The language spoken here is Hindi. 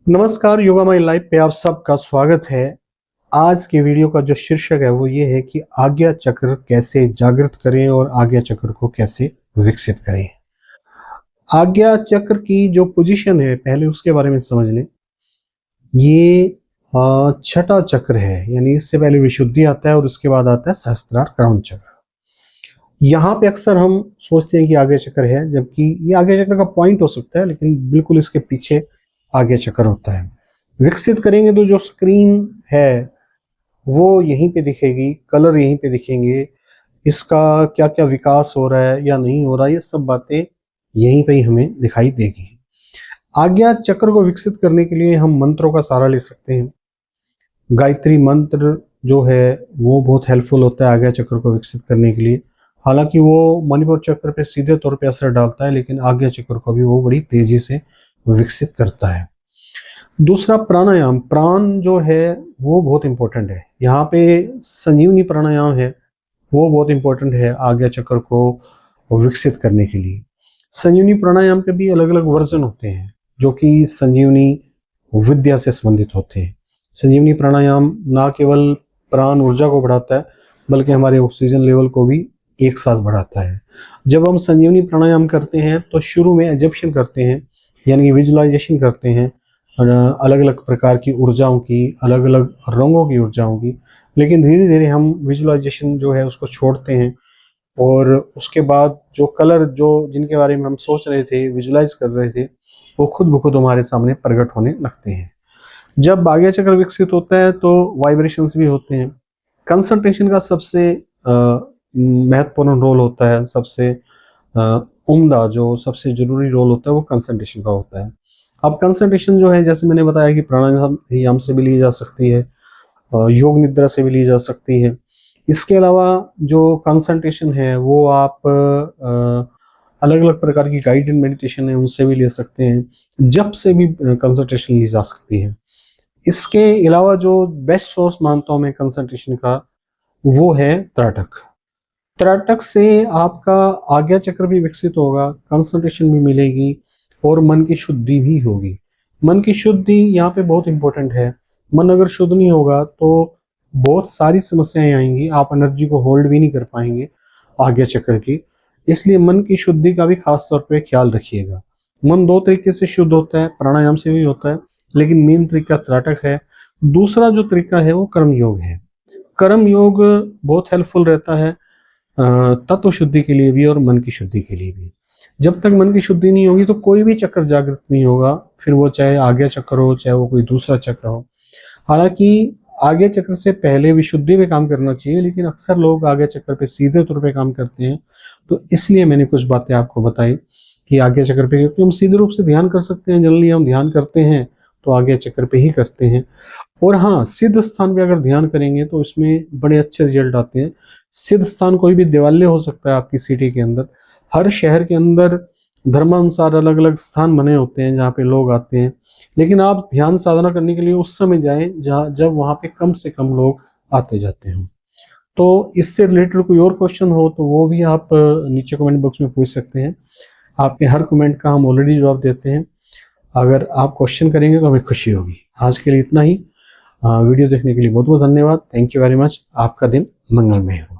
नमस्कार, योगा माई लाइफ पे आप सबका स्वागत है। आज के वीडियो का जो शीर्षक है वो ये है कि आज्ञा चक्र कैसे जागृत करें और आज्ञा चक्र को कैसे विकसित करें। आज्ञा चक्र की जो पोजीशन है पहले उसके बारे में समझ लें। ये छठा चक्र है, यानी इससे पहले विशुद्धि आता है और उसके बाद आता है सहस्त्रार क्राउन चक्र। यहाँ पे अक्सर हम सोचते हैं कि आज्ञा चक्र है, जबकि ये आज्ञा चक्र का पॉइंट हो सकता है, लेकिन बिल्कुल इसके पीछे आज्ञा चक्र होता है। विकसित करेंगे तो जो स्क्रीन है वो यहीं पे दिखेगी, कलर यहीं पे दिखेंगे, इसका क्या क्या विकास हो रहा है या नहीं हो रहा है, ये सब बातें यहीं पे ही हमें दिखाई देगी। आज्ञा चक्र को विकसित करने के लिए हम मंत्रों का सहारा ले सकते हैं। गायत्री मंत्र जो है वो बहुत हेल्पफुल होता है आज्ञा चक्र को विकसित करने के लिए। हालांकि वो मणिपुर चक्र पे सीधे तौर पे असर डालता है, लेकिन आज्ञा चक्र को भी वो बड़ी तेजी से विकसित करता है। दूसरा प्राणायाम, प्राण जो है वो बहुत इंपॉर्टेंट है। यहाँ पे संजीवनी प्राणायाम है वो बहुत इंपॉर्टेंट है आज्ञा चक्र को विकसित करने के लिए। संजीवनी प्राणायाम के भी अलग अलग वर्जन होते हैं जो कि संजीवनी विद्या से संबंधित होते हैं। संजीवनी प्राणायाम ना केवल प्राण ऊर्जा को बढ़ाता है बल्कि हमारे ऑक्सीजन लेवल को भी एक साथ बढ़ाता है। जब हम संजीवनी प्राणायाम करते हैं तो शुरू में एजप्शन करते हैं, यानी कि विजुअलाइजेशन करते हैं अलग अलग प्रकार की ऊर्जाओं की, अलग अलग रंगों की ऊर्जाओं की, लेकिन धीरे धीरे हम विजुअलाइजेशन जो है उसको छोड़ते हैं और उसके बाद जो कलर जो जिनके बारे में हम सोच रहे थे, विजुअलाइज कर रहे थे, वो खुद ब खुद हमारे सामने प्रकट होने लगते हैं। जब आज्ञा चक्र विकसित होता है तो वाइब्रेशंस भी होते हैं। कंसंट्रेशन का सबसे महत्वपूर्ण रोल होता है, सबसे उम्दा जो सबसे जरूरी रोल होता है वो कंसंट्रेशन का होता है। अब कंसंट्रेशन जो है, जैसे मैंने बताया कि प्राणायाम से भी ली जा सकती है, योग निद्रा से भी ली जा सकती है। इसके अलावा जो कंसंट्रेशन है वो आप अलग अलग प्रकार की गाइडेड मेडिटेशन है उनसे भी ले सकते हैं, जप से भी कंसंट्रेशन ली जा सकती है। इसके अलावा जो बेस्ट सोर्स मानता हूँ मैं कंसंट्रेशन का वो है त्राटक। त्राटक से आपका आज्ञा चक्र भी विकसित होगा, कंसंट्रेशन भी मिलेगी और मन की शुद्धि भी होगी। मन की शुद्धि यहाँ पे बहुत इंपॉर्टेंट है। मन अगर शुद्ध नहीं होगा तो बहुत सारी समस्याएं आएंगी, आप एनर्जी को होल्ड भी नहीं कर पाएंगे आज्ञा चक्र की। इसलिए मन की शुद्धि का भी खास तौर पे ख्याल रखिएगा। मन दो तरीके से शुद्ध होता है, प्राणायाम से भी होता है, लेकिन मेन तरीका त्राटक है। दूसरा जो तरीका है वो कर्म योग है। कर्म योग बहुत हेल्पफुल रहता है तत्व शुद्धि के लिए भी और मन की शुद्धि के लिए भी। जब तक मन की शुद्धि नहीं होगी तो कोई भी चक्र जागृत नहीं होगा, फिर वो चाहे आज्ञा चक्र हो चाहे वो कोई दूसरा चक्र हो। हालांकि आज्ञा चक्र से पहले विशुद्धि पे काम करना चाहिए, लेकिन अक्सर लोग आज्ञा चक्र पे सीधे तौर पे काम करते हैं, तो इसलिए मैंने कुछ बातें आपको बताई कि आज्ञा चक्र पे, क्योंकि हम सीधे रूप से ध्यान कर सकते हैं। जनरली हम ध्यान करते हैं तो आज्ञा चक्र पे ही करते हैं। और हाँ, सिद्ध स्थान पे अगर ध्यान करेंगे तो इसमें बड़े अच्छे रिजल्ट आते हैं। सिद्ध स्थान कोई भी देवालय हो सकता है आपकी सिटी के अंदर। हर शहर के अंदर धर्मानुसार अलग अलग स्थान बने होते हैं जहाँ पे लोग आते हैं, लेकिन आप ध्यान साधना करने के लिए उस समय जाएं जब वहाँ पे कम से कम लोग आते जाते हों। तो इससे रिलेटेड कोई और क्वेश्चन हो तो वो भी आप नीचे कमेंट बॉक्स में पूछ सकते हैं। आपके हर कमेंट का हम ऑलरेडी जवाब देते हैं। अगर आप क्वेश्चन करेंगे तो हमें खुशी होगी। आज के लिए इतना ही। वीडियो देखने के लिए बहुत बहुत धन्यवाद। Thank you very much. आपका दिन मंगलमय हो।